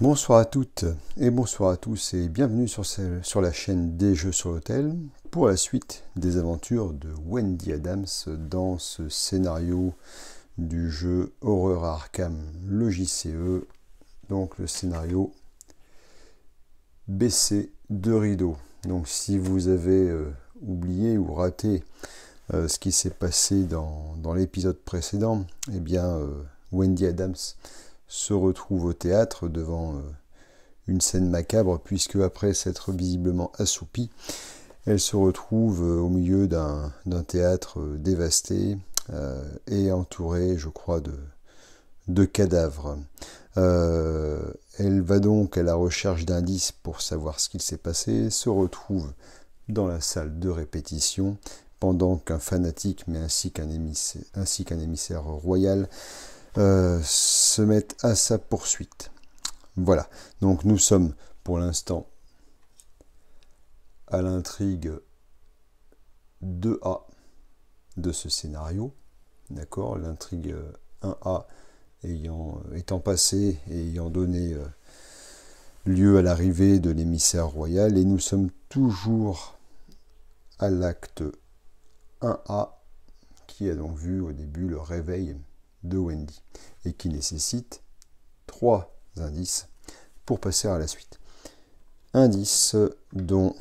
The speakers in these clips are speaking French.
Bonsoir à toutes et bonsoir à tous et bienvenue sur la chaîne des Jeux sur l'Hôtel pour la suite des aventures de Wendy Adams dans ce scénario du jeu Horreur à Arkham, le JCE, donc le scénario baissé de rideau. Donc si vous avez oublié ou raté ce qui s'est passé dans l'épisode précédent, eh bien Wendy Adams se retrouve au théâtre devant une scène macabre, puisque après s'être visiblement assoupie, elle se retrouve au milieu d'un théâtre dévasté et entouré, je crois, de cadavres. Elle va donc à la recherche d'indices pour savoir ce qu'il s'est passé, se retrouve dans la salle de répétition, pendant qu'un fanatique, mais ainsi qu'un émissaire royal, se mettent à sa poursuite. Voilà, donc nous sommes pour l'instant à l'intrigue 2A de ce scénario, d'accord, l'intrigue 1A étant passée et ayant donné lieu à l'arrivée de l'émissaire royal, et nous sommes toujours à l'acte 1A qui a donc vu au début le réveil de Wendy et qui nécessite 3 indices pour passer à la suite. Indices dont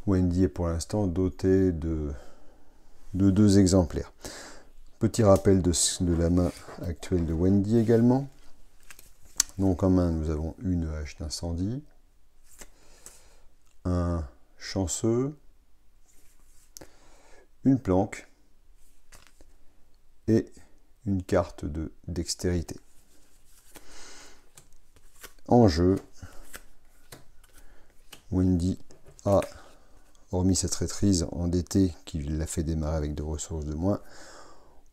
Wendy est pour l'instant dotée de 2 exemplaires. Petit rappel de la main actuelle de Wendy également. Donc en main nous avons une hache d'incendie, un chanceux, une planque et une carte de dextérité. En jeu, Wendy a, hormis cette traîtrise endettée qui l'a fait démarrer avec 2 ressources de moins,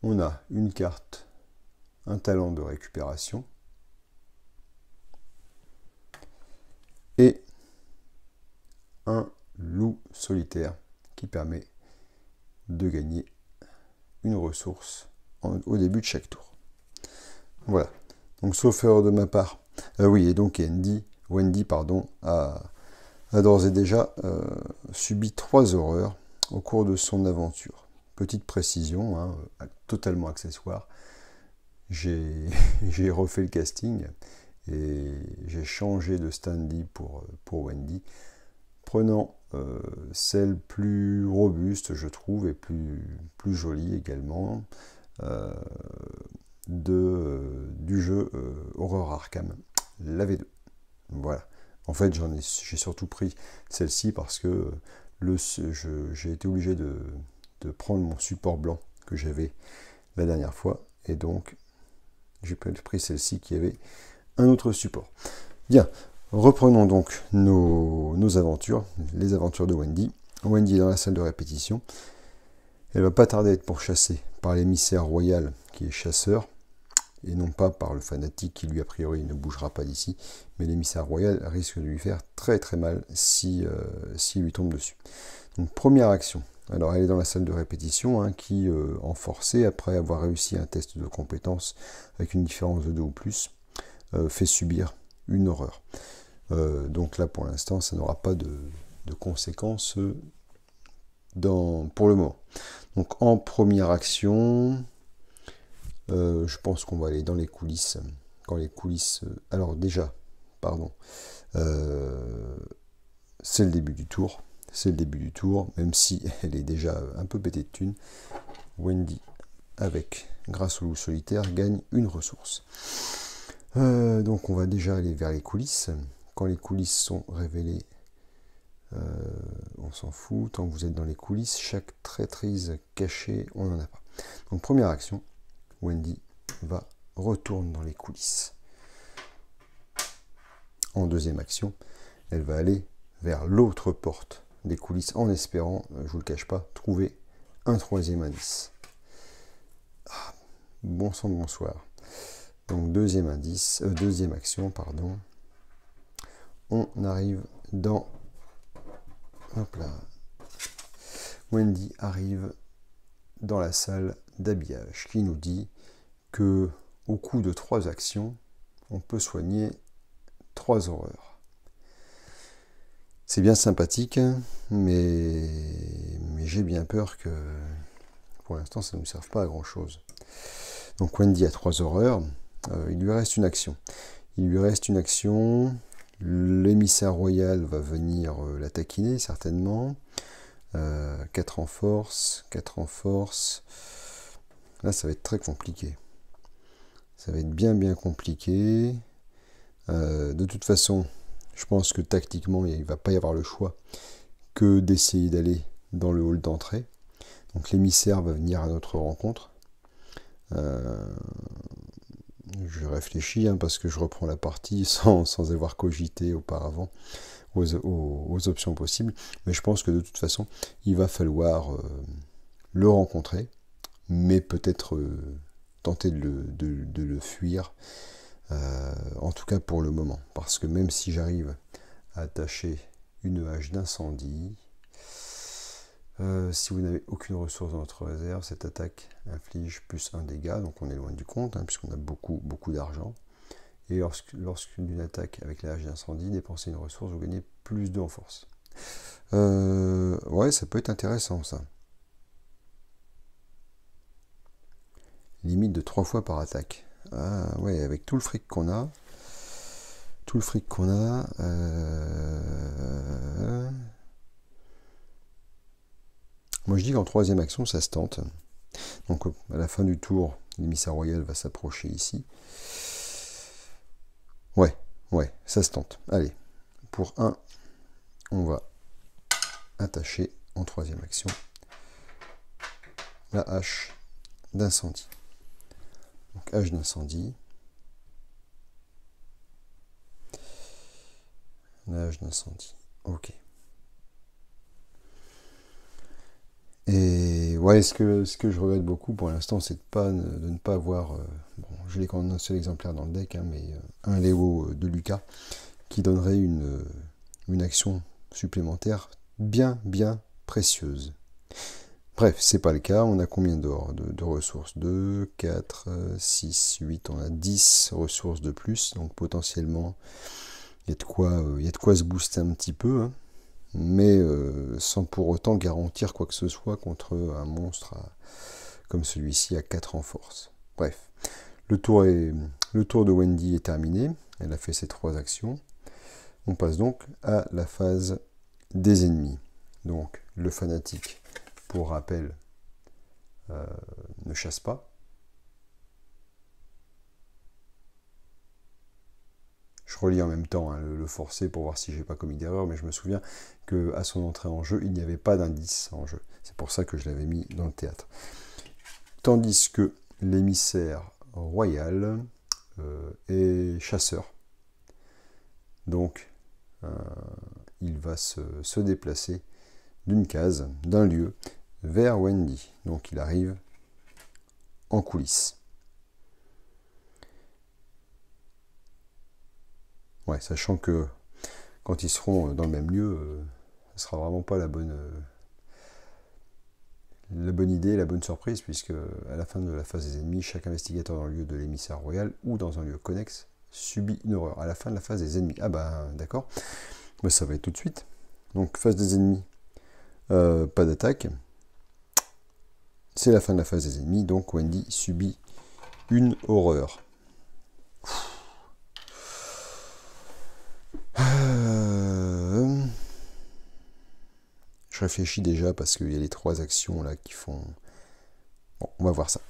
on a une carte, un talent de récupération et un loup solitaire qui permet de gagner une ressource au début de chaque tour. Voilà. Donc sauf erreur de ma part. Oui, et donc Wendy a d'ores et déjà subi 3 horreurs au cours de son aventure. Petite précision, hein, totalement accessoire. J'ai refait le casting et j'ai changé de stand-in pour Wendy, prenant celle plus robuste, je trouve, et plus jolie également, du jeu Horreur Arkham, la V2. Voilà. En fait, j'ai surtout pris celle-ci parce que j'ai été obligé de prendre mon support blanc que j'avais la dernière fois, et donc j'ai pris celle-ci qui avait un autre support. Bien, reprenons donc nos aventures, les aventures de Wendy. Wendy est dans la salle de répétition. Elle ne va pas tarder à être pourchassée par l'émissaire royal qui est chasseur, et non pas par le fanatique qui lui a priori ne bougera pas d'ici, mais l'émissaire royal risque de lui faire très très mal s'il lui tombe dessus. Donc première action, alors elle est dans la salle de répétition, hein, qui en forcé, après avoir réussi un test de compétence avec une différence de 2 ou plus, fait subir une horreur. Donc là pour l'instant ça n'aura pas de conséquences pour le moment. Donc en première action, je pense qu'on va aller dans les coulisses. Quand les coulisses... alors déjà, pardon, c'est le début du tour. C'est le début du tour, même si elle est déjà un peu pétée de thunes. Wendy, grâce au loup solitaire, gagne une ressource. Donc on va déjà aller vers les coulisses. Quand les coulisses sont révélées, on s'en fout. Tant que vous êtes dans les coulisses, chaque traîtrise cachée, on n'en a pas. Donc première action, Wendy retourne dans les coulisses. En deuxième action, elle va aller vers l'autre porte des coulisses en espérant, je vous le cache pas, trouver un 3e indice. Ah, bon sang de bonsoir. Donc deuxième action, pardon. On arrive dans... Hop là. Wendy arrive dans la salle d'habillage qui nous dit que au coup de 3 actions, on peut soigner 3 horreurs. C'est bien sympathique, mais j'ai bien peur que pour l'instant ça ne nous serve pas à grand chose. Donc Wendy a 3 horreurs, il lui reste une action. L'émissaire royal va venir la taquiner certainement. 4 en force, 4 en force. Là ça va être très compliqué. Ça va être bien compliqué. De toute façon, je pense que tactiquement, il ne va pas y avoir le choix que d'essayer d'aller dans le hall d'entrée. Donc l'émissaire va venir à notre rencontre. Je réfléchis parce que je reprends la partie sans avoir cogité auparavant aux options possibles. Mais je pense que de toute façon, il va falloir le rencontrer, mais peut-être tenter de le fuir. En tout cas pour le moment, parce que même si j'arrive à attacher une hache d'incendie, si vous n'avez aucune ressource dans votre réserve, cette attaque inflige plus 1 dégât, donc on est loin du compte, puisqu'on a beaucoup d'argent. Et lorsqu'une attaque avec la hache d'incendie, dépensez une ressource, vous gagnez plus 2 en force. Ouais, ça peut être intéressant ça. Limite de 3 fois par attaque. Ah ouais, avec tout le fric qu'on a. Moi je dis qu'en 3e action, ça se tente. Donc à la fin du tour, l'émissaire royal va s'approcher ici. Ouais, ça se tente. Allez, pour 1, on va attacher en 3e action la hache d'incendie. Donc hache d'incendie. La hache d'incendie. Ok. Et ouais, ce que je regrette beaucoup pour l'instant, c'est de ne pas avoir... bon, je l'ai quand même un seul exemplaire dans le deck, mais un Léo de Lucas qui donnerait une action supplémentaire bien précieuse. Bref, c'est pas le cas. On a combien de ressources? 2, 4, 6, 8. On a 10 ressources de plus. Donc potentiellement, il y a de quoi se booster un petit peu. Mais sans pour autant garantir quoi que ce soit contre un monstre comme celui-ci à 4 en force. Bref, le tour de Wendy est terminé. Elle a fait ses 3 actions. On passe donc à la phase des ennemis. Donc le fanatique, pour rappel, ne chasse pas. Je relis en même temps le forcé pour voir si j'ai pas commis d'erreur, mais je me souviens qu'à son entrée en jeu, il n'y avait pas d'indice en jeu. C'est pour ça que je l'avais mis dans le théâtre. Tandis que l'émissaire royal est chasseur. Donc, il va se déplacer d'une case, d'un lieu, vers Wendy. Donc, il arrive en coulisses. Ouais, sachant que quand ils seront dans le même lieu, ce sera vraiment pas la bonne idée, la bonne surprise, puisque à la fin de la phase des ennemis, chaque investigateur dans le lieu de l'émissaire royal ou dans un lieu connexe subit une horreur. À la fin de la phase des ennemis. Ah bah d'accord, bah, ça va être tout de suite. Donc phase des ennemis, pas d'attaque. C'est la fin de la phase des ennemis, donc Wendy subit une horreur. Je réfléchis déjà parce qu'il y a les 3 actions là qui font... Bon, on va voir ça.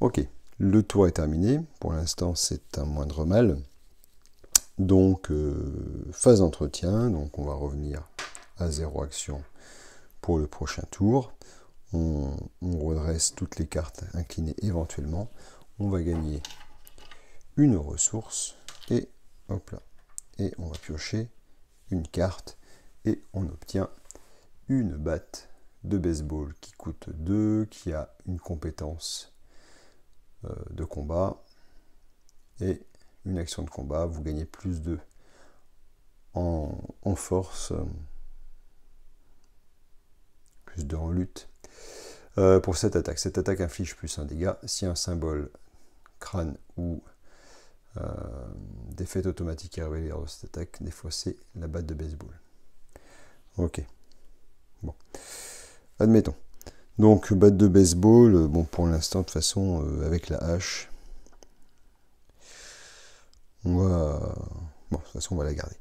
Ok, le tour est terminé. Pour l'instant, c'est un moindre mal. Donc, phase d'entretien. Donc, on va revenir à 0 action pour le prochain tour. On redresse toutes les cartes inclinées éventuellement. On va gagner une ressource. Et hop là. Et on va piocher une carte. Et on obtient une batte de baseball qui coûte 2, qui a une compétence de combat et une action de combat. Vous gagnez plus 2 en force, plus 2 en lutte. Pour cette attaque inflige plus 1 dégât si un symbole crâne ou défaite automatique est révélée lors de cette attaque. Des fois, c'est la batte de baseball. Ok. Bon. Admettons. Donc, batte de baseball, bon, pour l'instant, de toute façon, avec la hache, on va... Bon, de toute façon, on va la garder.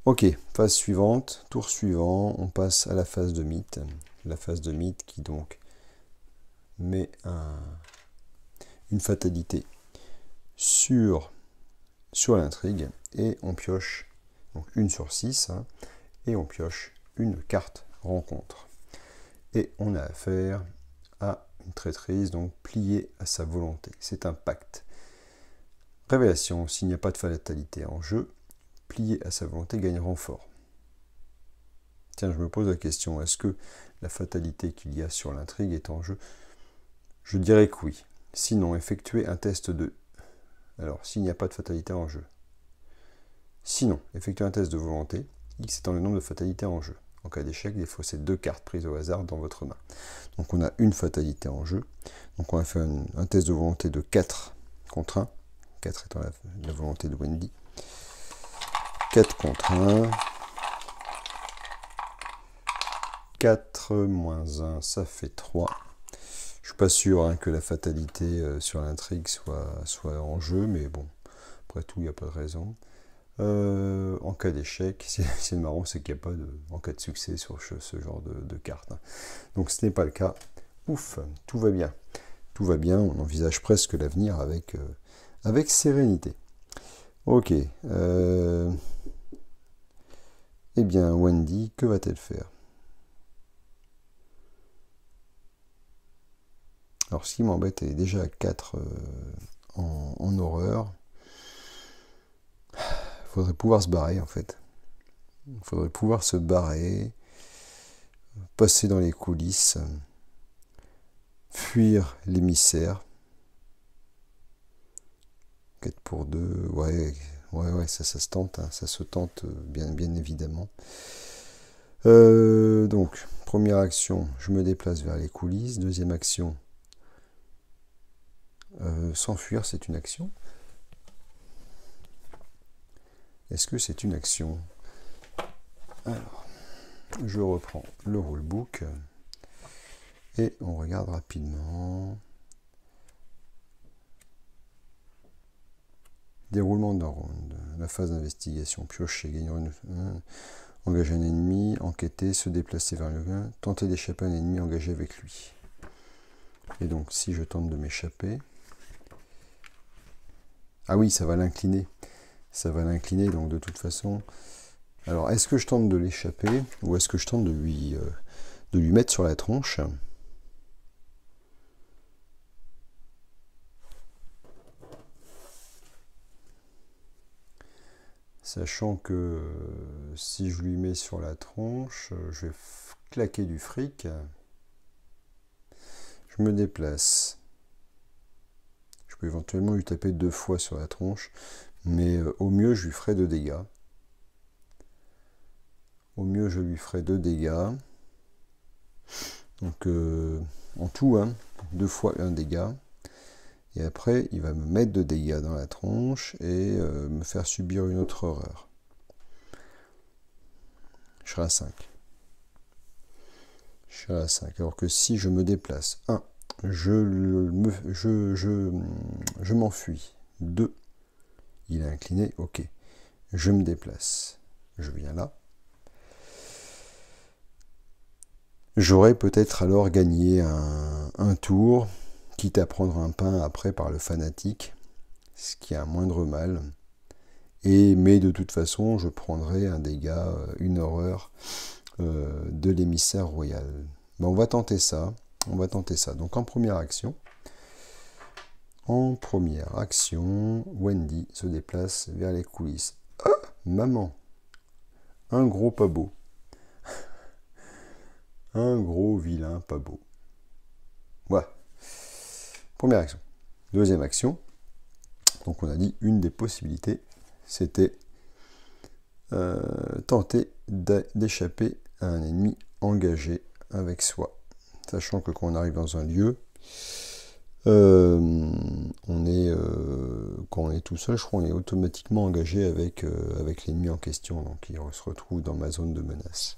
Ok, phase suivante, tour suivant, on passe à la phase de mythe. La phase de mythe qui, donc, met une fatalité sur l'intrigue, et on pioche donc 1 sur 6, hein, et on pioche une carte rencontre. Et on a affaire à une traîtrise, donc pliée à sa volonté. C'est un pacte. Révélation, s'il n'y a pas de fatalité en jeu, plié à sa volonté gagne renfort. Tiens, je me pose la question, est-ce que la fatalité qu'il y a sur l'intrigue est en jeu? Je dirais que oui. Sinon, effectuer un test de... Alors, s'il n'y a pas de fatalité en jeu. Sinon, effectuer un test de volonté, X étant le nombre de fatalités en jeu. En cas d'échec, des fois, c'est 2 cartes prises au hasard dans votre main. Donc, on a une fatalité en jeu. Donc, on va faire un test de volonté de 4 contre 1. 4 étant la volonté de Wendy. 4 contre 1. 4 moins 1, ça fait 3. Je suis pas sûr hein, que la fatalité sur l'intrigue soit en jeu, mais bon, après tout, il n'y a pas de raison. En cas d'échec, c'est marrant, c'est qu'il n'y a pas en cas de succès sur ce genre de carte. Hein. Donc ce n'est pas le cas. Ouf, tout va bien. Tout va bien, on envisage presque l'avenir avec sérénité. Ok. Eh bien, Wendy, que va-t-elle faire? Alors, ce qui m'embête, elle est déjà à 4 en horreur. Il faudrait pouvoir se barrer, en fait. Il faudrait pouvoir se barrer, passer dans les coulisses, fuir l'émissaire. 4 pour 2, ouais, ça se tente, hein, ça se tente bien évidemment. Donc, première action, je me déplace vers les coulisses. Deuxième action, s'enfuir, c'est une action. Est-ce que c'est une action? Alors, je reprends le rulebook et on regarde rapidement. Déroulement d'un round. La phase d'investigation. Piocher, gagner engager un ennemi, enquêter, se déplacer vers le gain, tenter d'échapper à un ennemi engagé avec lui. Et donc, si je tente de m'échapper... Ah oui, ça va l'incliner. Ça va l'incliner, donc de toute façon... Alors, est-ce que je tente de l'échapper ou est-ce que je tente de lui mettre sur la tronche? Sachant que si je lui mets sur la tronche, je vais claquer du fric. Je me déplace. Je peux éventuellement lui taper 2 fois sur la tronche, mais au mieux je lui ferai 2 dégâts. Au mieux je lui ferai 2 dégâts. Donc en tout, hein, 2 fois 1 dégât. Et après, il va me mettre de dégâts dans la tronche et me faire subir une autre horreur. Je serai à 5. Je serai à 5. Alors que si je me déplace, 1, je m'enfuis. 2, il est incliné, ok. Je me déplace. Je viens là. J'aurais peut-être alors gagné un tour, quitte à prendre un pain après par le fanatique, ce qui a un moindre mal. Mais de toute façon, je prendrai un dégât, une horreur de l'émissaire royal. Ben, on va tenter ça. Donc en première action, Wendy se déplace vers les coulisses. Ah, maman, un gros pas beau. Un gros vilain pas beau. Voilà. Première action. Deuxième action. Donc on a dit une des possibilités, c'était tenter d'échapper à un ennemi engagé avec soi. Sachant que quand on arrive dans un lieu, Quand on est tout seul, je crois qu'on est automatiquement engagé avec l'ennemi en question, donc il se retrouve dans ma zone de menace.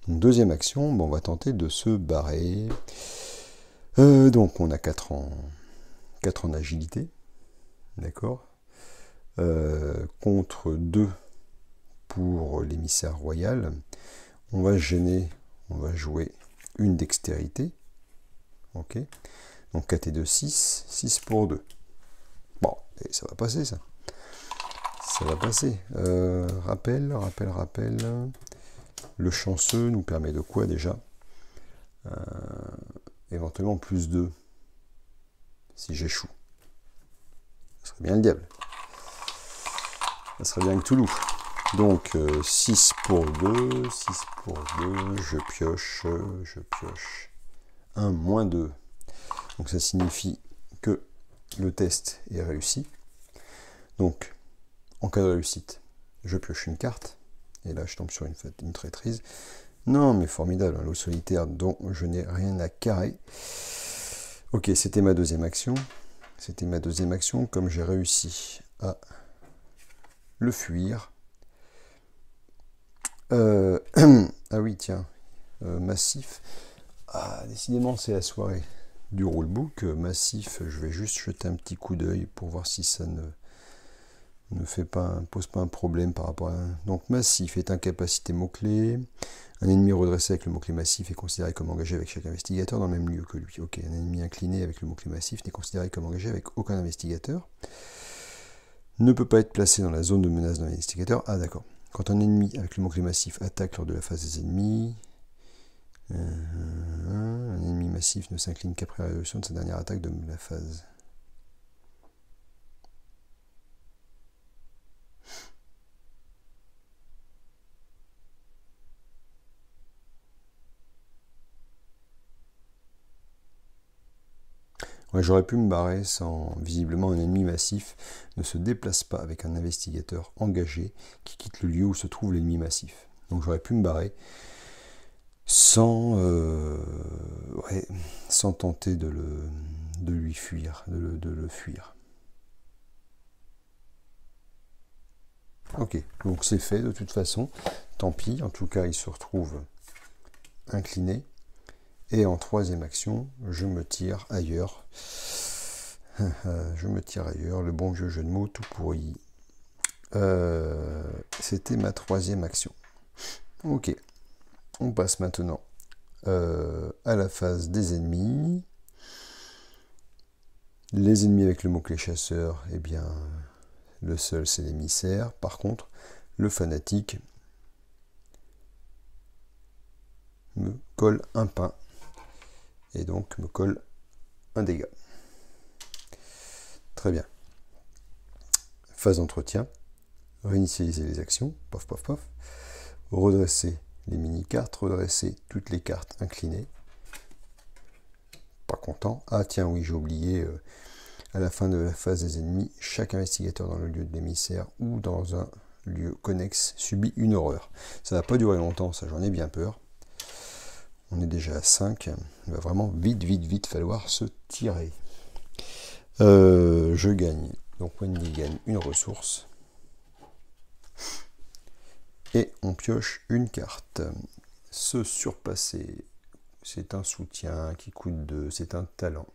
Donc, deuxième action, bon, on va tenter de se barrer. Donc on a 4 en agilité, d'accord, contre 2 pour l'émissaire royal. On va gêner, on va jouer une dextérité, ok, donc 4 et 2, 6, 6 pour 2. Bon, et ça va passer ça. Ça va passer. Rappel. Le chanceux nous permet de quoi déjà? Éventuellement plus 2 si j'échoue. Ça serait bien le diable. Ça serait bien que Toulouse. Donc 6 pour 2, 6 pour 2, je pioche. 1 moins 2. Donc ça signifie que le test est réussi. Donc en cas de réussite, je pioche une carte. Et là je tombe sur une traîtrise. Non mais formidable, un lot solitaire dont je n'ai rien à carrer. Ok, c'était ma deuxième action. Comme j'ai réussi à le fuir. Ah oui, tiens, massif. Ah, décidément, c'est la soirée du rulebook. Massif, je vais juste jeter un petit coup d'œil pour voir si ça ne pose pas un problème par rapport à... Donc, massif est incapacité mot-clé. Un ennemi redressé avec le mot-clé massif est considéré comme engagé avec chaque investigateur dans le même lieu que lui. Ok, un ennemi incliné avec le mot-clé massif n'est considéré comme engagé avec aucun investigateur. Ne peut pas être placé dans la zone de menace d'un investigateur. Ah, d'accord. Quand un ennemi avec le mot-clé massif attaque lors de la phase des ennemis, un ennemi massif ne s'incline qu'après la résolution de sa dernière attaque de la phase. Ouais, j'aurais pu me barrer sans... Visiblement, un ennemi massif ne se déplace pas avec un investigateur engagé qui quitte le lieu où se trouve l'ennemi massif. Donc j'aurais pu me barrer sans tenter de le fuir. Ok, donc c'est fait de toute façon. Tant pis, en tout cas, il se retrouve incliné. Et en troisième action, je me tire ailleurs. Le bon vieux jeu de mots tout pourri. C'était ma troisième action. Ok, on passe maintenant à la phase des ennemis. Les ennemis avec le mot-clé chasseur, eh bien, le seul c'est l'émissaire. Par contre, le fanatique me colle un pain. Et donc me colle un dégât. Très bien. Phase d'entretien. Réinitialiser les actions. Paf, paf, paf. Redresser les mini-cartes. Redresser toutes les cartes inclinées. Pas content. Ah tiens, oui, j'ai oublié. À la fin de la phase des ennemis, chaque investigateur dans le lieu de l'émissaire ou dans un lieu connexe subit une horreur. Ça va pas durer longtemps, ça j'en ai bien peur. On est déjà à 5. Il va vraiment vite falloir se tirer. Je gagne. Donc Wendy gagne une ressource. Et on pioche une carte. Se surpasser, c'est un soutien qui coûte 2. C'est un talent.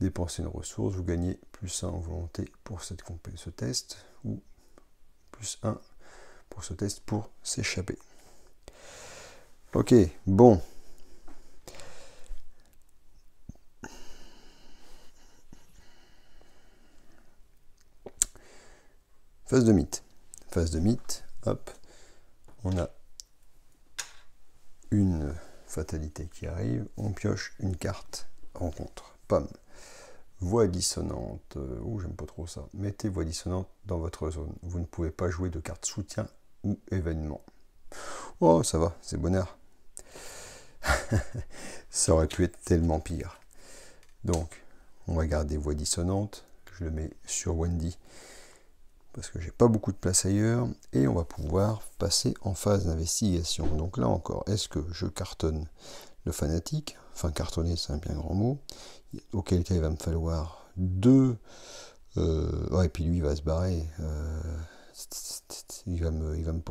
Dépenser une ressource, vous gagnez plus 1 en volonté pour ce test. Ou plus 1 pour ce test pour s'échapper. Ok, bon. Phase de mythe. Hop. On a une fatalité qui arrive. On pioche une carte rencontre. Pam. Voix dissonante. J'aime pas trop ça. Mettez voix dissonante dans votre zone. Vous ne pouvez pas jouer de carte soutien ou événement. Oh, ça va, c'est bonheur. Ça aurait pu être tellement pire. Donc, on va garder voix dissonante. Je le mets sur Wendy parce que j'ai pas beaucoup de place ailleurs. Et on va pouvoir passer en phase d'investigation. Donc là encore, est-ce que je cartonne le fanatique, enfin cartonné c'est un bien grand mot, auquel cas il va me falloir 2, ouais, et puis lui il va se barrer, il va me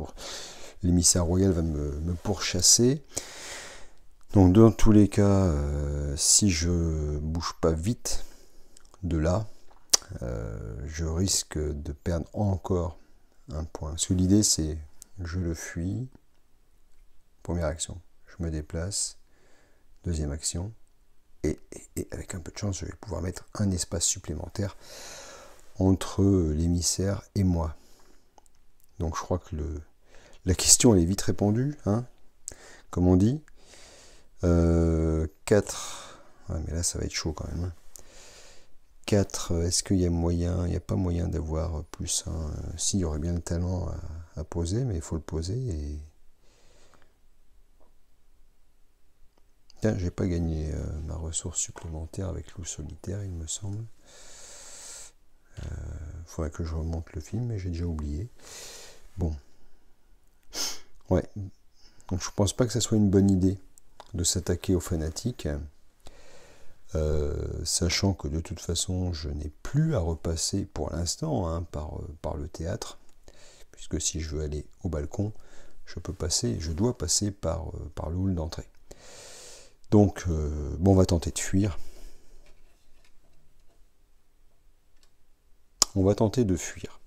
l'émissaire royal va me pourchasser. Donc dans tous les cas, si je bouge pas vite de là, je risque de perdre encore un point. Parce que l'idée c'est, je le fuis, première action, je me déplace, deuxième action, et avec un peu de chance, je vais pouvoir mettre un espace supplémentaire entre l'émissaire et moi. Donc je crois que la question elle est vite répondue, hein, comme on dit. 4, ouais, mais là ça va être chaud quand même. 4, est-ce qu'il y a moyen, il n'y a pas moyen d'avoir plus un, s'il y aurait bien le talent à poser, mais il faut le poser. Et tiens, j'ai pas gagné ma ressource supplémentaire avec loup solitaire, il me semble. Faudrait que je remonte le film, mais j'ai déjà oublié. Bon, ouais, donc je pense pas que ça soit une bonne idée de s'attaquer aux fanatiques, sachant que de toute façon je n'ai plus à repasser pour l'instant, hein, par le théâtre, puisque si je veux aller au balcon, je dois passer par le hall d'entrée. Donc bon, on va tenter de fuir. On va tenter de fuir.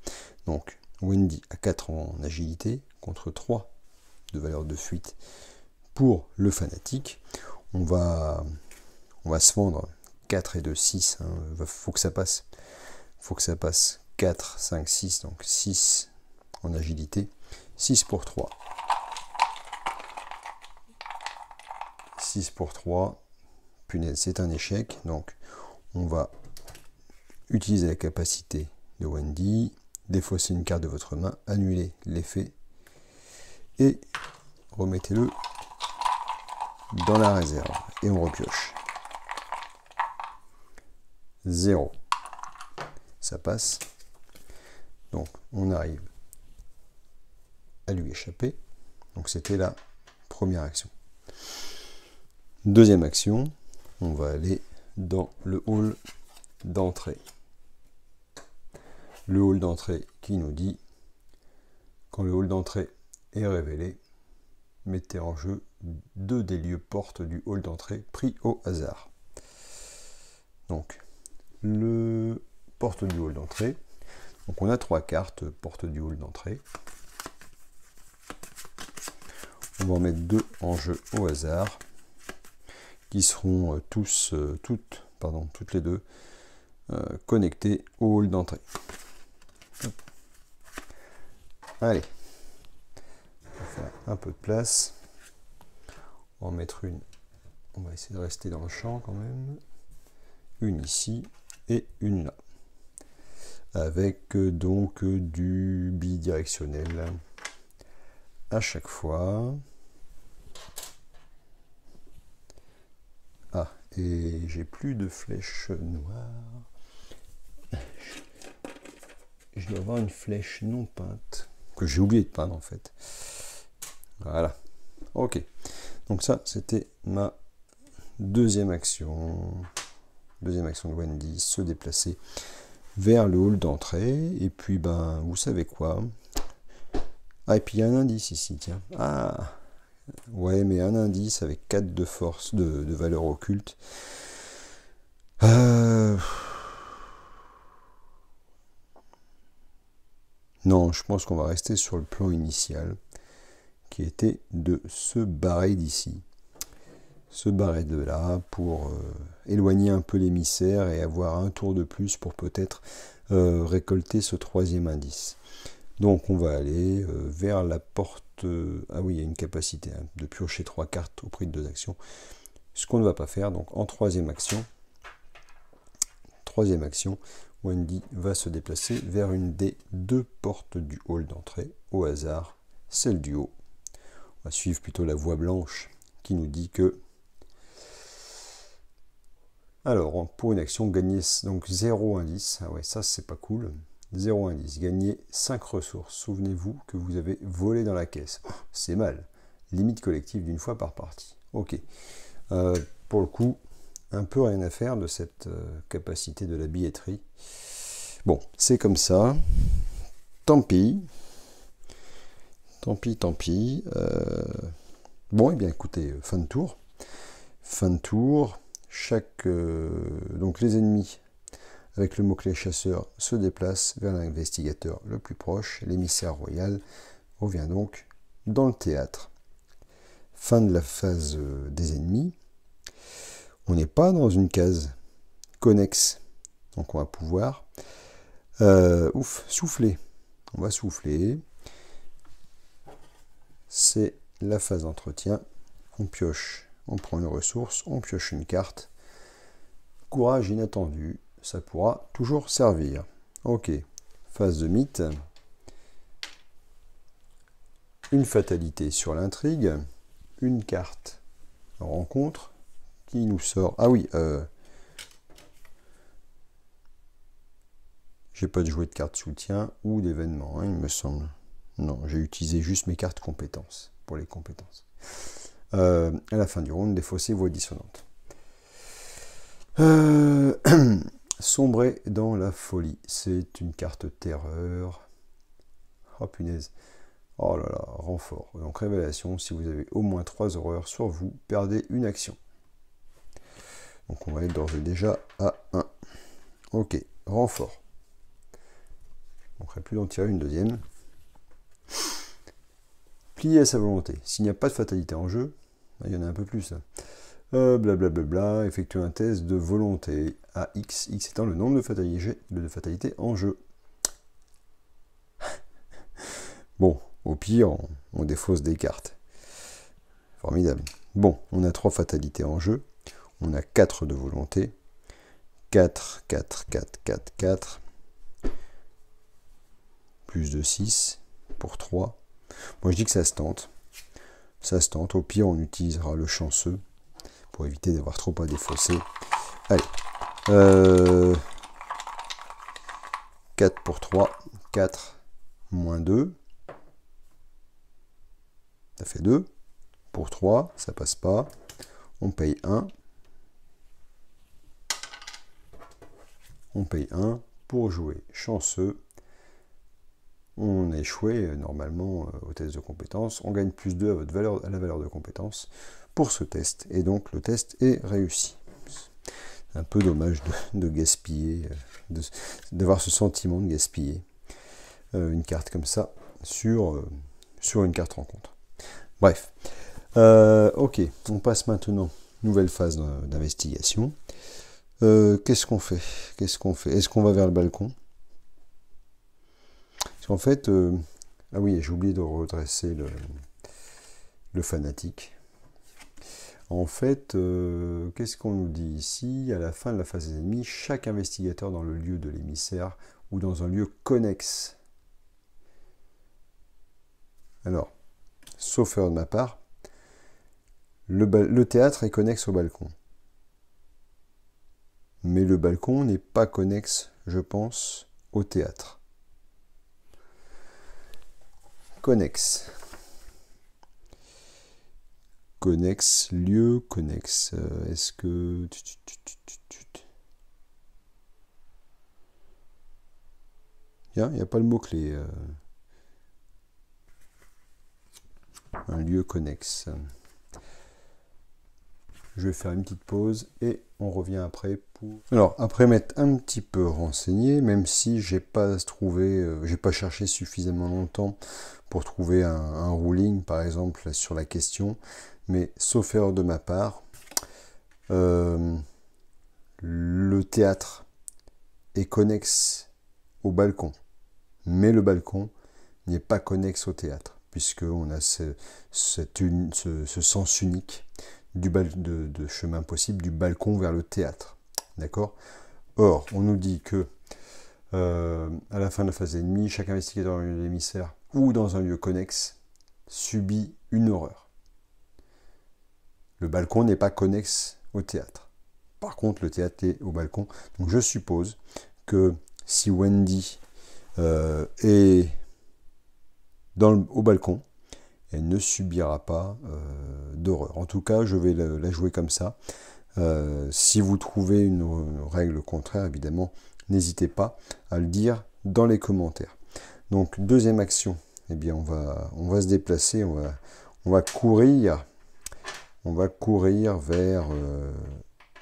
Donc Wendy a 4 en agilité contre 3 de valeur de fuite pour le fanatique. On va se vendre 4 et 2, 6. Hein. Faut que ça passe. Faut que ça passe 4, 5, 6. Donc 6 en agilité. 6 pour 3. 6 pour 3. Punaise, c'est un échec. Donc on va utiliser la capacité de Wendy. Défausser une carte de votre main. Annuler l'effet. Et remettez-le dans la réserve. Et on repioche. 0. Ça passe. Donc on arrive à lui échapper. Donc c'était la première action. Deuxième action, on va aller dans le hall d'entrée. Le hall d'entrée qui nous dit, quand le hall d'entrée est révélé, mettez en jeu 2 des lieux portes du hall d'entrée pris au hasard. Donc le porte du hall d'entrée. Donc on a 3 cartes porte du hall d'entrée. On va en mettre 2 en jeu au hasard, qui seront toutes les 2 connectées au hall d'entrée. Allez, on va faire un peu de place. On va en mettre une. On va essayer de rester dans le champ quand même. Une ici et une là. Avec donc du bidirectionnel à chaque fois. Ah, et j'ai plus de flèches noires. Je dois avoir une flèche non peinte, que j'ai oublié de peindre en fait. Voilà. Ok. Donc ça, c'était ma deuxième action. Deuxième action de Wendy, se déplacer vers le hall d'entrée. Et puis, ben, vous savez quoi? Ah, et puis il y a un indice ici, tiens. Ah, ouais, mais un indice avec 4 de force, de valeur occulte. Non, je pense qu'on va rester sur le plan initial, qui était de se barrer d'ici. Se barrer de là pour éloigner un peu l'émissaire et avoir un tour de plus pour peut-être récolter ce 3e indice. Donc on va aller vers la porte. Ah oui, il y a une capacité de piocher 3 cartes au prix de 2 actions. Ce qu'on ne va pas faire, donc en troisième action, Wendy va se déplacer vers une des 2 portes du hall d'entrée, au hasard, celle du haut. On va suivre plutôt la voie blanche qui nous dit que, alors pour une action, gagner donc 0 indice, ah ouais, ça c'est pas cool, 0 indice, gagner 5 ressources, souvenez-vous que vous avez volé dans la caisse, c'est mal, limite collective d'une fois par partie, ok. Pour le coup, un peu rien à faire de cette capacité de la billetterie. Bon, c'est comme ça. Tant pis. Tant pis, tant pis. Bon, et bien écoutez, fin de tour. Fin de tour. Donc les ennemis, avec le mot-clé chasseur, se déplacent vers l'investigateur le plus proche. L'émissaire royal revient donc dans le théâtre. Fin de la phase des ennemis. On n'est pas dans une case connexe. Donc on va pouvoir souffler. On va souffler. C'est la phase d'entretien. On pioche, on prend une ressource, on pioche une carte. Courage inattendu, ça pourra toujours servir. Ok, phase de mythe. Une fatalité sur l'intrigue. Une carte rencontre qui nous sort. Ah oui, j'ai pas de jouet de carte soutien ou d'événement, hein, il me semble. Non, j'ai utilisé juste mes cartes compétences pour les compétences. À la fin du round, défausser voix dissonante. Sombrer dans la folie. C'est une carte terreur. Oh punaise. Oh là là, renfort. Donc révélation, si vous avez au moins 3 horreurs sur vous, perdez une action. Donc on va être d'ores et déjà à 1. Ok, renfort. On ne ferait plus d'en tirer une deuxième. Plier à sa volonté. S'il n'y a pas de fatalité en jeu, il y en a un peu plus. Blablabla, effectuer un test de volonté à X, X étant le nombre de fatalités en jeu. Bon, au pire, on défausse des cartes. Formidable. Bon, on a 3 fatalités en jeu. On a 4 de volonté. 4, 4, 4, 4, 4. Plus de 6 pour 3. Moi, je dis que ça se tente. Ça se tente. Au pire, on utilisera le chanceux pour éviter d'avoir trop à défausser. Allez. 4 pour 3. 4 moins 2. Ça fait 2. Pour 3, ça passe pas. On paye 1. On paye 1 pour jouer chanceux. On a échoué normalement au test de compétence. On gagne plus 2 à la valeur de compétence pour ce test. Et donc le test est réussi. C'est un peu dommage de gaspiller, d'avoir ce sentiment de gaspiller une carte comme ça sur une carte rencontre. Bref. Ok, on passe maintenant. Nouvelle phase d'investigation. Qu'est-ce qu'on fait? Est-ce qu'on va vers le balcon? Parce qu'en fait, ah oui, j'ai oublié de redresser le fanatique. En fait, qu'est-ce qu'on nous dit ici? À la fin de la phase des ennemis, chaque investigateur dans le lieu de l'émissaire ou dans un lieu connexe. Alors, sauf erreur de ma part, le théâtre est connexe au balcon. Mais le balcon n'est pas connexe, je pense, au théâtre. Connexe. Connexe, lieu, connexe. Est-ce que... Il n'y a pas le mot-clé. Un lieu connexe. Je vais faire une petite pause et on revient après pour... Alors, après m'être un petit peu renseigné, même si j'ai pas cherché suffisamment longtemps pour trouver un ruling, par exemple, sur la question, mais sauf erreur de ma part, le théâtre est connexe au balcon, mais le balcon n'est pas connexe au théâtre, puisqu'on a ce sens unique de chemin possible du balcon vers le théâtre. D'accord? Or, on nous dit que à la fin de la phase ennemie, chaque investigateur dans un lieu d'émissaire ou dans un lieu connexe subit une horreur. Le balcon n'est pas connexe au théâtre. Par contre, le théâtre est au balcon. Donc je suppose que si Wendy est au balcon, elle ne subira pas d'horreur. En tout cas, je vais la jouer comme ça. Si vous trouvez une règle contraire, évidemment, n'hésitez pas à le dire dans les commentaires. Donc, deuxième action, eh bien, on va se déplacer, on va courir vers,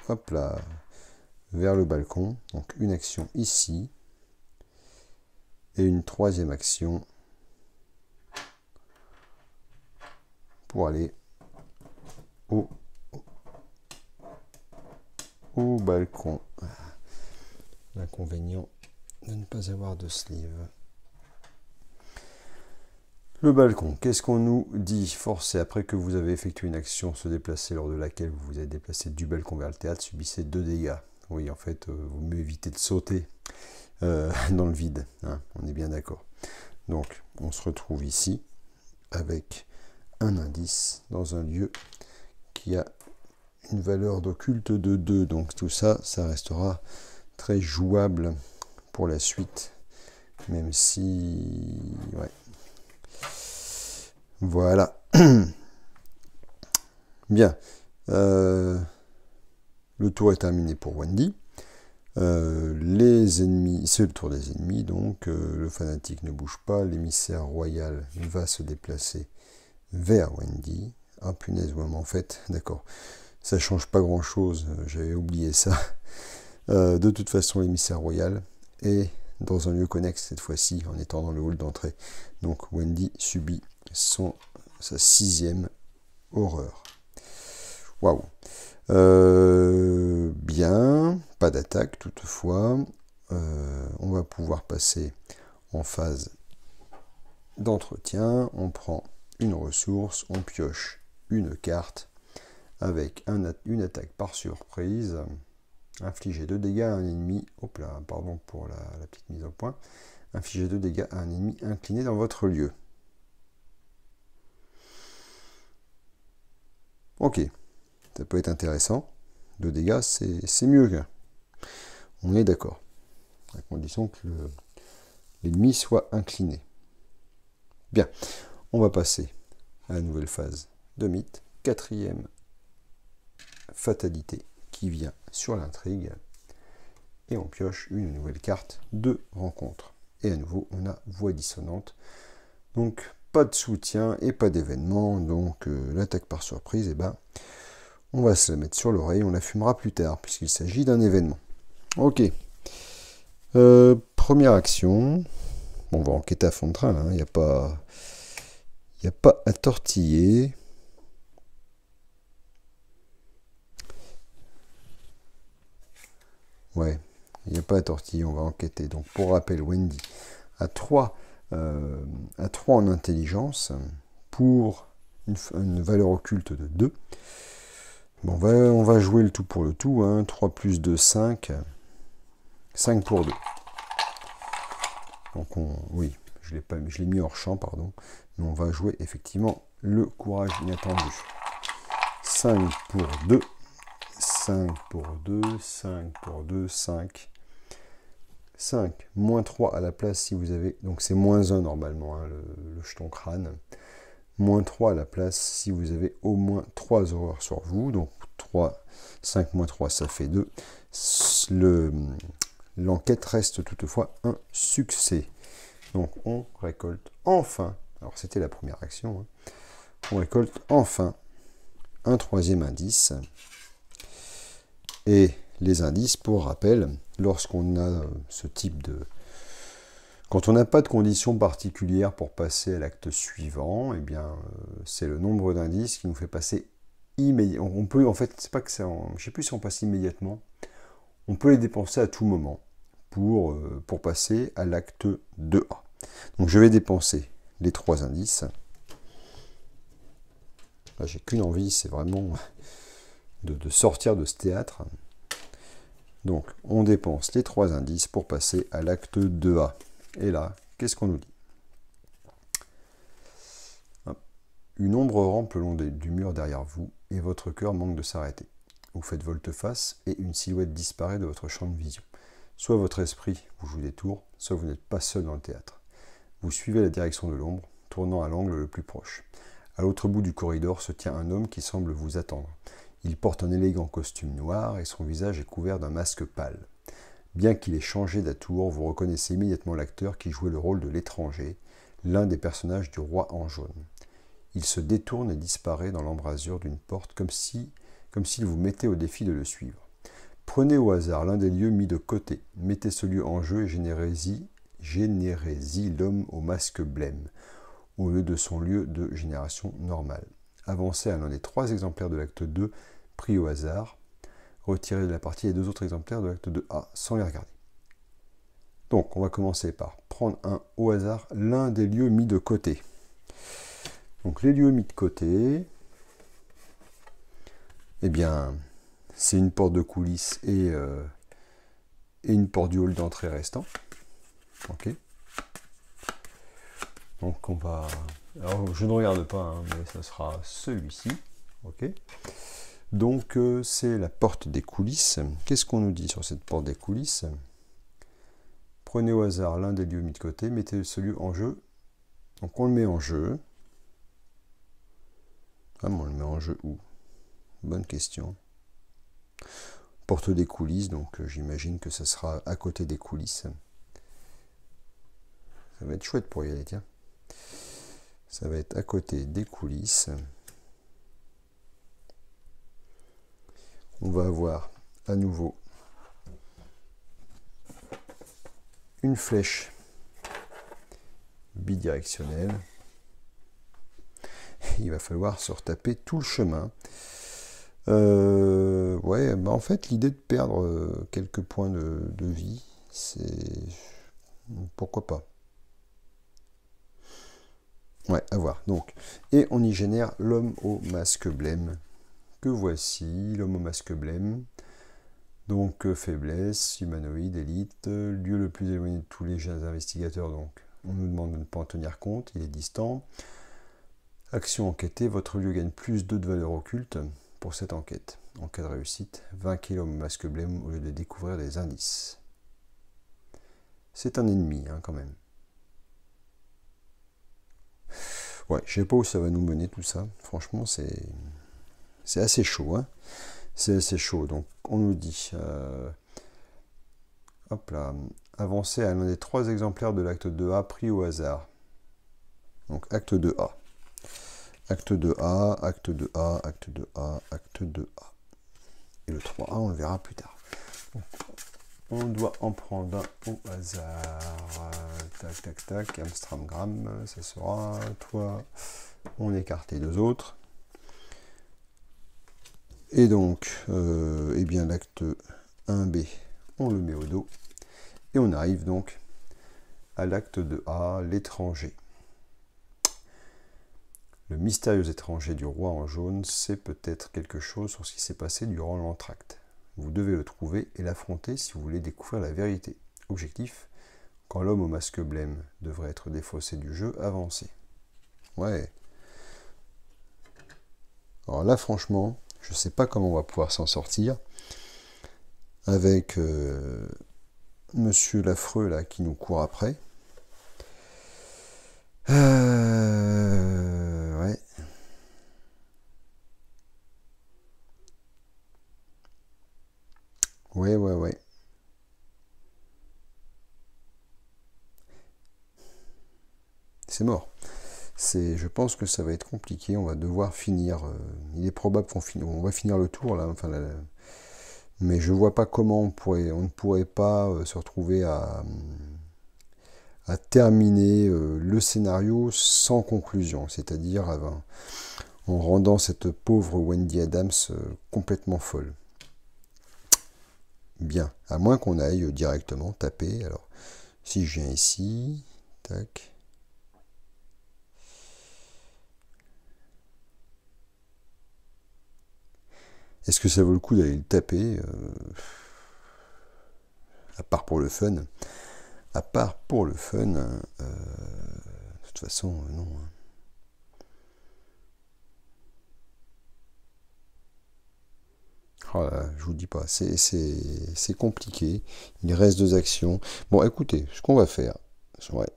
hop là, vers le balcon. Donc, une action ici, et une troisième action pour aller au balcon. L'inconvénient de ne pas avoir de sleeve. Le balcon, qu'est-ce qu'on nous dit? Forcé, après que vous avez effectué une action se déplacer lors de laquelle vous vous êtes déplacé du balcon vers le théâtre, subissez 2 dégâts. Oui, en fait, vaut mieux éviter de sauter dans le vide, hein, on est bien d'accord. Donc, on se retrouve ici avec un indice dans un lieu qui a une valeur d'occulte de 2. Donc, tout ça, ça restera très jouable pour la suite, même si... ouais. Voilà. Bien. Le tour est terminé pour Wendy. Les ennemis, c'est le tour des ennemis, donc le fanatique ne bouge pas, l'émissaire royal va se déplacer vers Wendy. Ah punaise, ouais, mais en fait, d'accord, ça change pas grand chose, j'avais oublié ça. De toute façon, l'émissaire royal est dans un lieu connexe cette fois-ci, en étant dans le hall d'entrée. Donc Wendy subit sa 6e horreur. Waouh. Bien, pas d'attaque toutefois. On va pouvoir passer en phase d'entretien. On prend une ressource, on pioche une carte avec une attaque par surprise. Infliger 2 dégâts à un ennemi. Hop là, pardon pour la petite mise au point. Infliger 2 dégâts à un ennemi incliné dans votre lieu. Ok. Ça peut être intéressant. 2 dégâts, c'est mieux. On est d'accord. À condition que l'ennemi soit incliné. Bien. On va passer à la nouvelle phase de mythe. 4e fatalité qui vient sur l'intrigue. Et on pioche une nouvelle carte de rencontre. Et à nouveau, on a voix dissonante. Donc, pas de soutien et pas d'événement. Donc, l'attaque par surprise, eh ben... on va se la mettre sur l'oreille, on la fumera plus tard, puisqu'il s'agit d'un événement. Ok. Première action. Bon, on va enquêter à fond de train, là. Il n'y a pas à tortiller. Ouais, il n'y a pas à tortiller, on va enquêter. Donc, pour rappel, Wendy a 3 en intelligence pour une valeur occulte de 2. Bon, on va jouer le tout pour le tout. Hein. 3 plus 2, 5. 5 pour 2. Donc, oui, je l'ai mis hors champ, pardon. Mais on va jouer effectivement le courage inattendu. 5 pour 2. 5 pour 2. 5 pour 2. 5. 5. Moins 3 à la place si vous avez... donc, c'est moins 1 normalement, hein, le jeton crâne. Moins 3 à la place si vous avez au moins 3 horreurs sur vous. Donc 3, 5 moins 3, ça fait 2. L'enquête reste toutefois un succès. Donc on récolte enfin, alors c'était la première action, hein, on récolte enfin un 3e indice. Et les indices, pour rappel, lorsqu'on a ce type de... quand on n'a pas de conditions particulières pour passer à l'acte suivant, eh bien, c'est le nombre d'indices qui nous fait passer immédiatement. On peut, en fait, c'est pas que c'est, je sais plus si on passe immédiatement. On peut les dépenser à tout moment pour passer à l'acte 2A. Donc, je vais dépenser les 3 indices. Là, j'ai qu'une envie, c'est vraiment de sortir de ce théâtre. Donc, on dépense les 3 indices pour passer à l'acte 2A. Et là, qu'est-ce qu'on nous dit? Une ombre rampe le long du mur derrière vous et votre cœur manque de s'arrêter. Vous faites volte-face et une silhouette disparaît de votre champ de vision. Soit votre esprit vous joue des tours, soit vous n'êtes pas seul dans le théâtre. Vous suivez la direction de l'ombre, tournant à l'angle le plus proche. À l'autre bout du corridor se tient un homme qui semble vous attendre. Il porte un élégant costume noir et son visage est couvert d'un masque pâle. Bien qu'il ait changé d'atour, vous reconnaissez immédiatement l'acteur qui jouait le rôle de l'étranger, l'un des personnages du roi en jaune. Il se détourne et disparaît dans l'embrasure d'une porte comme s'il vous mettait au défi de le suivre. Prenez au hasard l'un des lieux mis de côté, mettez ce lieu en jeu et générez-y l'homme au masque blême, au lieu de son lieu de génération normale. Avancez à l'un des 3 exemplaires de l'acte 2 pris au hasard. Retirez de la partie les 2 autres exemplaires de l'acte 2A sans les regarder. Donc, on va commencer par prendre au hasard l'un des lieux mis de côté. Donc, les lieux mis de côté, eh bien, c'est une porte de coulisses et une porte du hall d'entrée restant. Ok. Donc, on va... Alors, je ne regarde pas, hein, mais ça sera celui-ci. Ok. Donc, c'est la porte des coulisses. Qu'est-ce qu'on nous dit sur cette porte des coulisses? Prenez au hasard l'un des lieux mis de côté, mettez ce lieu en jeu. Donc, on le met en jeu. Ah, mais on le met en jeu où? Bonne question. Porte des coulisses, donc j'imagine que ça sera à côté des coulisses. Ça va être chouette pour y aller, tiens. Ça va être à côté des coulisses. On va avoir à nouveau une flèche bidirectionnelle. Il va falloir se retaper tout le chemin. Ouais, bah en fait, l'idée de perdre quelques points de vie, c'est... Pourquoi pas? Ouais, à voir. Donc, et on y génère l'homme au masque blême. Que voici, l'homme au masque blême. Donc, faiblesse, humanoïde, élite, lieu le plus éloigné de tous les jeunes investigateurs. Donc, on nous demande de ne pas en tenir compte, il est distant. Action enquêtée, votre lieu gagne plus 2 de valeur occulte pour cette enquête. En cas de réussite, vainquez l'homme au masque blême au lieu de découvrir des indices. C'est un ennemi, hein, quand même. Ouais, je sais pas où ça va nous mener tout ça. Franchement, c'est assez chaud, hein. C'est assez chaud. Donc, on nous dit, hop là, avancer à l'un des 3 exemplaires de l'acte 2A pris au hasard. Donc, acte 2A. Acte 2A, acte 2A, acte 2A, acte 2A. Et le 3A, on le verra plus tard. Donc, on doit en prendre un au hasard. Tac, tac, tac. Amstramgram, ça sera toi. On écarte les 2 autres. Et donc, eh bien, l'acte 1B, on le met au dos. Et on arrive donc à l'acte 2A, l'étranger. Le mystérieux étranger du roi en jaune sait peut-être quelque chose sur ce qui s'est passé durant l'entracte. Vous devez le trouver et l'affronter si vous voulez découvrir la vérité. Objectif, quand l'homme au masque blême devrait être défaussé du jeu, avancez. Ouais. Alors là, franchement, je ne sais pas comment on va pouvoir s'en sortir avec Monsieur l'affreux là qui nous court après. Ouais. Ouais. C'est mort. Je pense que ça va être compliqué. On va devoir finir. Il est probable qu'on va finir le tour là. Enfin, mais je vois pas comment on ne pourrait pas se retrouver à terminer le scénario sans conclusion, c'est-à-dire en rendant cette pauvre Wendy Adams complètement folle. Bien, à moins qu'on aille directement taper. Alors, si je viens ici, tac. Est-ce que ça vaut le coup d'aller le taper à part pour le fun. À part pour le fun, de toute façon, non. Oh là, je vous dis pas, c'est compliqué. Il reste 2 actions. Bon, écoutez, ce qu'on va faire, ouais,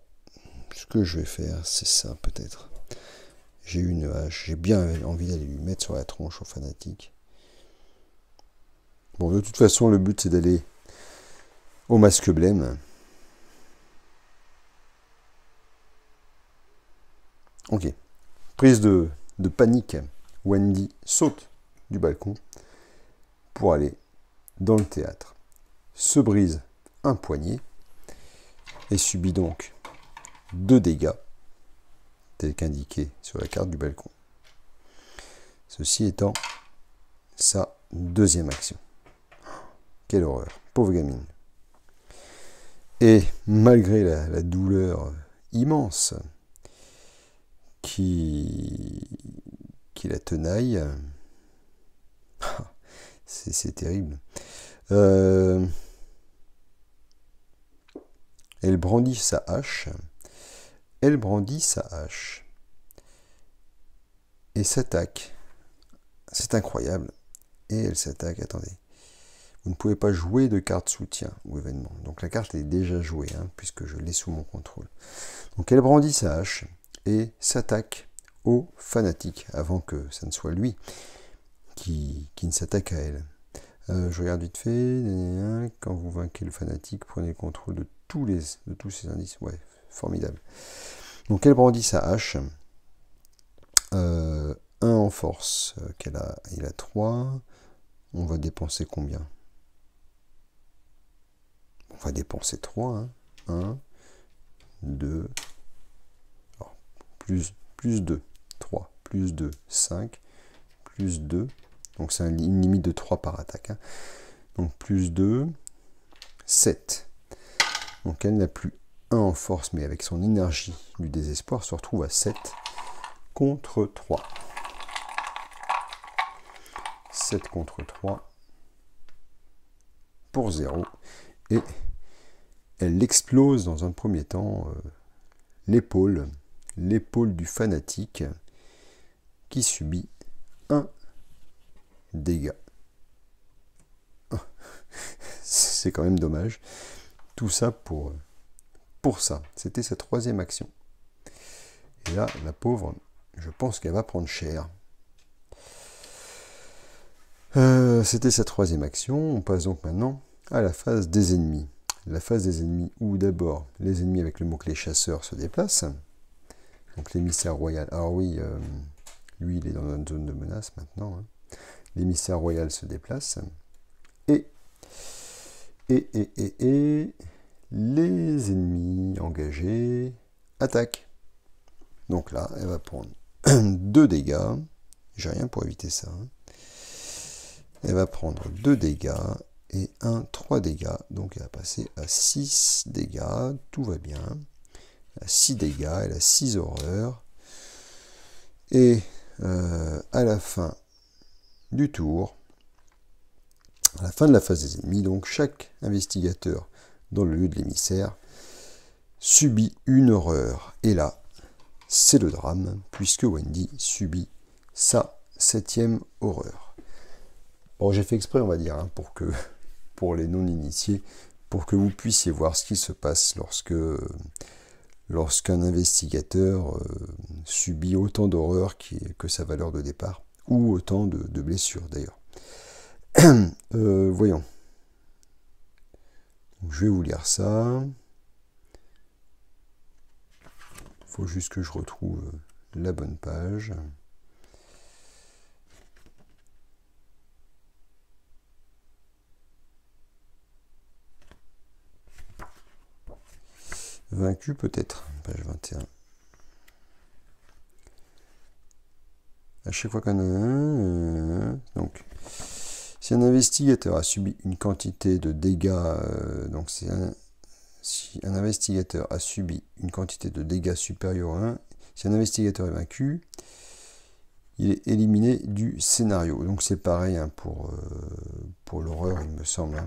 ce que je vais faire, c'est ça peut-être. J'ai une hache. J'ai bien envie d'aller lui mettre sur la tronche au fanatique. Bon, de toute façon, le but, c'est d'aller au masque blême. Ok. Prise de panique. Wendy saute du balcon pour aller dans le théâtre. Se brise un poignet et subit donc 2 dégâts, tel qu'indiqué sur la carte du balcon. Ceci étant sa deuxième action. Quelle horreur, pauvre gamine. Et malgré la douleur immense qui la tenaille, c'est terrible. Elle brandit sa hache. Et s'attaque. C'est incroyable. Et elle s'attaque, attendez. Vous ne pouvez pas jouer de carte soutien ou événement. Donc la carte est déjà jouée, puisque je l'ai sous mon contrôle. Donc elle brandit sa hache et s'attaque au fanatique, avant que ça ne soit lui qui ne s'attaque à elle. Je regarde vite fait. Quand vous vainquez le fanatique, prenez le contrôle de tous ces indices. Ouais, formidable. Donc elle brandit sa hache. 1 en force il a 3. On va dépenser combien? On va dépenser 3. 1, 2, alors, plus 2, 3, plus 2, 5, plus 2. Donc c'est une limite de 3 par attaque. Donc plus 2, 7. Donc elle n'a plus 1 en force, mais avec son énergie du désespoir, se retrouve à 7 contre 3. 7 contre 3 pour 0. Et elle explose dans un premier temps l'épaule du fanatique qui subit 1 dégât. C'est quand même dommage. Tout ça pour ça. C'était sa 3e action. Et là, la pauvre, je pense qu'elle va prendre cher. C'était sa 3e action. On passe donc maintenant à la phase des ennemis. La phase des ennemis où d'abord les ennemis avec le mot-clé chasseur se déplacent. Donc l'émissaire royal. Alors oui, lui il est dans une zone de menace maintenant. L'émissaire royal se déplace. Et les ennemis engagés attaquent. Donc là, elle va prendre 2 dégâts. J'ai rien pour éviter ça. Elle va prendre 2 dégâts et 3 dégâts. Donc elle va passer à 6 dégâts. Tout va bien. À 6 dégâts, elle a 6 horreurs. Et à la fin du tour, à la fin de la phase des ennemis, donc chaque investigateur dans le lieu de l'émissaire subit une horreur. Et là, c'est le drame, puisque Wendy subit sa 7e horreur. Bon, j'ai fait exprès, on va dire, pour les non-initiés, pour que vous puissiez voir ce qui se passe lorsqu'un investigateur subit autant d'horreur que sa valeur de départ, ou autant de blessures d'ailleurs. Voyons. Je vais vous lire ça. Il faut juste que je retrouve la bonne page. Vaincu peut-être, page 21. À chaque fois qu'on a donc si un investigateur a subi une quantité de dégâts, donc si un investigateur a subi une quantité de dégâts supérieure à 1, si un investigateur est vaincu, il est éliminé du scénario. Donc c'est pareil pour l'horreur, il me semble.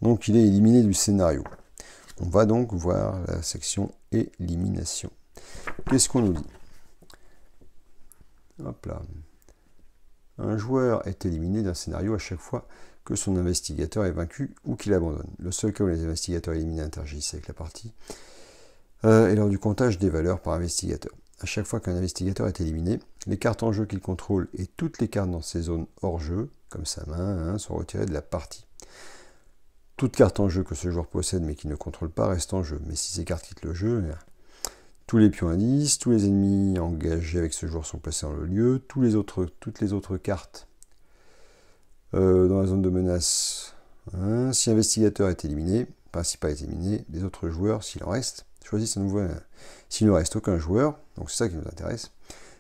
Donc il est éliminé du scénario. On va donc voir la section élimination. Qu'est-ce qu'on nous dit? Hop là. Un joueur est éliminé d'un scénario à chaque fois que son investigateur est vaincu ou qu'il abandonne. Le seul cas où les investigateurs éliminés interagissent avec la partie est lors du comptage des valeurs par investigateur. À chaque fois qu'un investigateur est éliminé, les cartes en jeu qu'il contrôle et toutes les cartes dans ses zones hors jeu, comme sa main, sont retirées de la partie. Toute carte en jeu que ce joueur possède mais qui ne contrôle pas reste en jeu. Mais si ces cartes quittent le jeu, tous les pions indices, tous les ennemis engagés avec ce joueur sont placés dans le lieu, toutes les autres cartes dans la zone de menace. Si investigateur est éliminé, principal est éliminé, les autres joueurs, s'il en reste, choisissent un nouveau. S'il ne reste aucun joueur, donc c'est ça qui nous intéresse,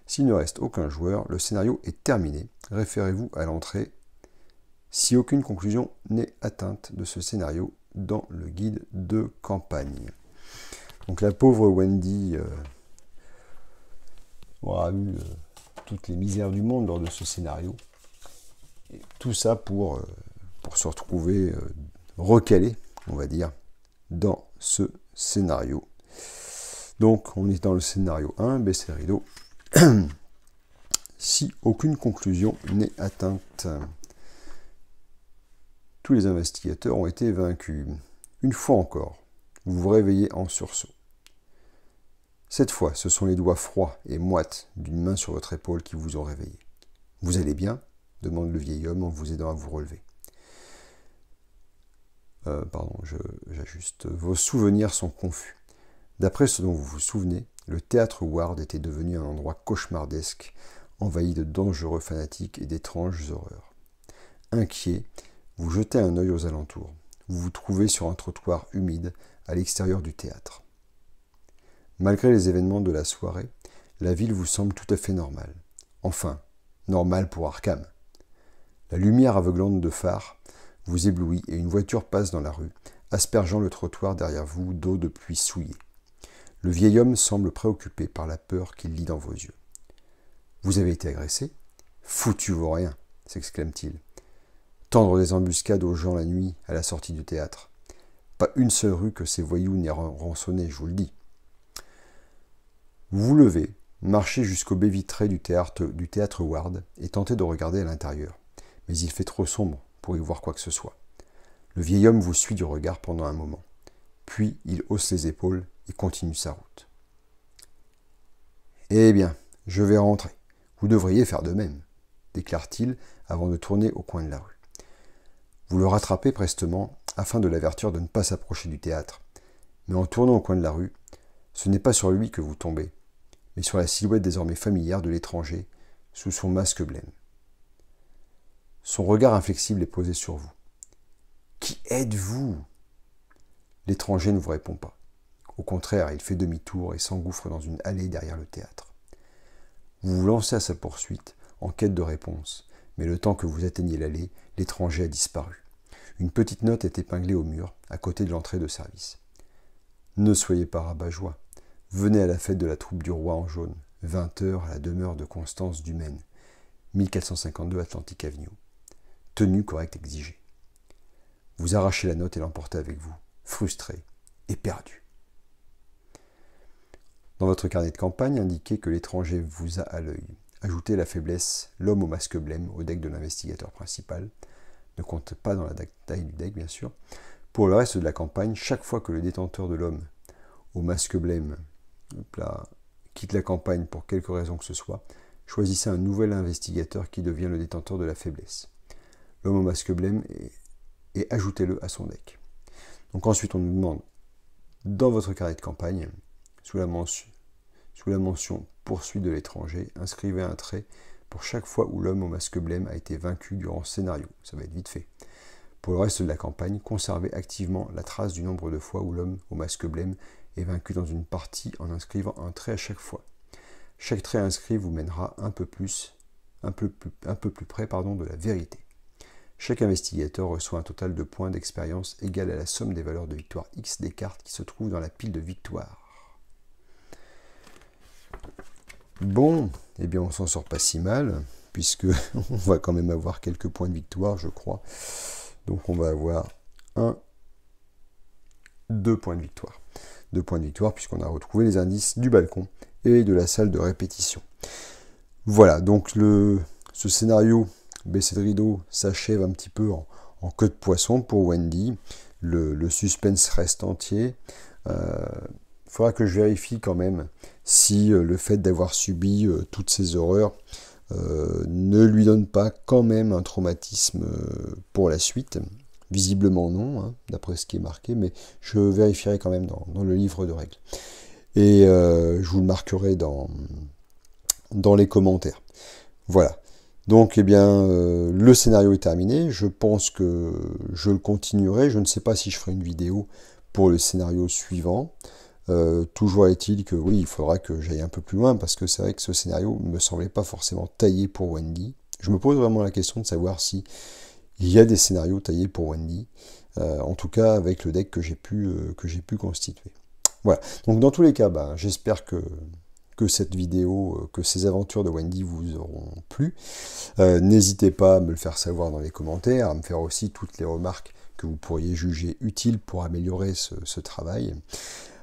s'il ne reste aucun joueur, le scénario est terminé. Référez-vous à l'entrée si aucune conclusion n'est atteinte de ce scénario dans le guide de campagne. Donc la pauvre Wendy aura eu toutes les misères du monde lors de ce scénario. Et tout ça pour se retrouver recalé, on va dire, dans ce scénario. Donc on est dans le scénario 1, baisser le rideau. Si aucune conclusion n'est atteinte, tous les investigateurs ont été vaincus. Une fois encore, vous vous réveillez en sursaut. Cette fois, ce sont les doigts froids et moites d'une main sur votre épaule qui vous ont réveillé. « Vous allez bien ?» demande le vieil homme en vous aidant à vous relever. J'ajuste. Vos souvenirs sont confus. D'après ce dont vous vous souvenez, le théâtre Ward était devenu un endroit cauchemardesque, envahi de dangereux fanatiques et d'étranges horreurs. Inquiet, vous jetez un œil aux alentours. Vous vous trouvez sur un trottoir humide à l'extérieur du théâtre. Malgré les événements de la soirée, la ville vous semble tout à fait normale. Enfin, normale pour Arkham. La lumière aveuglante de phares vous éblouit et une voiture passe dans la rue, aspergeant le trottoir derrière vous d'eau de pluie souillée. Le vieil homme semble préoccupé par la peur qu'il lit dans vos yeux. « Vous avez été agressé ? Foutu vaut rien !» s'exclame-t-il. « Tendre des embuscades aux gens la nuit à la sortie du théâtre. Pas une seule rue que ces voyous n'aient rançonnée, je vous le dis. » Vous vous levez, marchez jusqu'aux baies vitrées du théâtre Ward et tentez de regarder à l'intérieur. Mais il fait trop sombre pour y voir quoi que ce soit. Le vieil homme vous suit du regard pendant un moment. Puis il hausse les épaules et continue sa route. « Eh bien, je vais rentrer. Vous devriez faire de même, » déclare-t-il avant de tourner au coin de la rue. Vous le rattrapez prestement afin de l'avertir de ne pas s'approcher du théâtre. Mais en tournant au coin de la rue, ce n'est pas sur lui que vous tombez, mais sur la silhouette désormais familière de l'étranger sous son masque blême. Son regard inflexible est posé sur vous. « Qui êtes-vous » L'étranger ne vous répond pas. Au contraire, il fait demi-tour et s'engouffre dans une allée derrière le théâtre. Vous vous lancez à sa poursuite, en quête de réponse, mais le temps que vous atteignez l'allée, l'étranger a disparu. Une petite note est épinglée au mur, à côté de l'entrée de service. « Ne soyez pas rabat-joie. Venez à la fête de la troupe du roi en jaune, 20h à la demeure de Constance Dumaine, 1452 Atlantic Avenue. Tenue correcte exigée. » Vous arrachez la note et l'emportez avec vous, frustré et perdu. Dans votre carnet de campagne, indiquez que l'étranger vous a à l'œil. Ajoutez la faiblesse « L'homme au masque blême » au deck de l'investigateur principal. Ne compte pas dans la taille du deck, bien sûr. Pour le reste de la campagne, chaque fois que le détenteur de l'homme au masque blême quitte la campagne pour quelque raison que ce soit, choisissez un nouvel investigateur qui devient le détenteur de la faiblesse. L'homme au masque blême et ajoutez-le à son deck. Donc ensuite, on nous demande, dans votre carnet de campagne, sous la mention poursuite de l'étranger, inscrivez un trait pour chaque fois où l'homme au masque blême a été vaincu durant ce scénario. Ça va être vite fait. Pour le reste de la campagne, conservez activement la trace du nombre de fois où l'homme au masque blême est vaincu dans une partie en inscrivant un trait à chaque fois. Chaque trait inscrit vous mènera un peu plus près de la vérité. Chaque investigateur reçoit un total de points d'expérience égal à la somme des valeurs de victoire X des cartes qui se trouvent dans la pile de victoire. Bon, eh bien on s'en sort pas si mal, puisque on va quand même avoir quelques points de victoire, je crois. Donc on va avoir 2 points de victoire. 2 points de victoire, puisqu'on a retrouvé les indices du balcon et de la salle de répétition. Voilà, donc ce scénario baisser de rideau s'achève un petit peu en en queue de poisson pour Wendy. Le suspense reste entier. Il faudra que je vérifie quand même si le fait d'avoir subi toutes ces horreurs ne lui donne pas quand même un traumatisme pour la suite. Visiblement non, hein, d'après ce qui est marqué, mais je vérifierai quand même dans le livre de règles. Et je vous le marquerai dans les commentaires. Voilà. Donc, eh bien, le scénario est terminé. Je pense que je le continuerai. Je ne sais pas si je ferai une vidéo pour le scénario suivant. Toujours est-il que oui, il faudra que j'aille un peu plus loin, parce que c'est vrai que ce scénario ne me semblait pas forcément taillé pour Wendy. Je me pose vraiment la question de savoir si il y a des scénarios taillés pour Wendy, en tout cas avec le deck que j'ai pu constituer. Voilà, donc dans tous les cas, j'espère que cette vidéo, que ces aventures de Wendy vous auront plu. N'hésitez pas à me le faire savoir dans les commentaires, à me faire aussi toutes les remarques que vous pourriez juger utiles pour améliorer ce travail.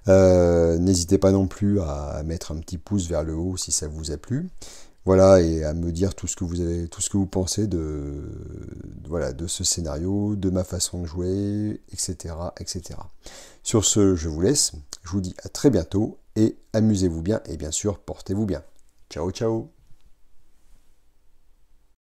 N'hésitez pas non plus à mettre un petit pouce vers le haut si ça vous a plu. Voilà, et à me dire tout ce que vous pensez de ce scénario, de ma façon de jouer, etc., etc. Sur ce, je vous laisse. Je vous dis à très bientôt et amusez-vous bien et bien sûr, portez-vous bien. Ciao, ciao!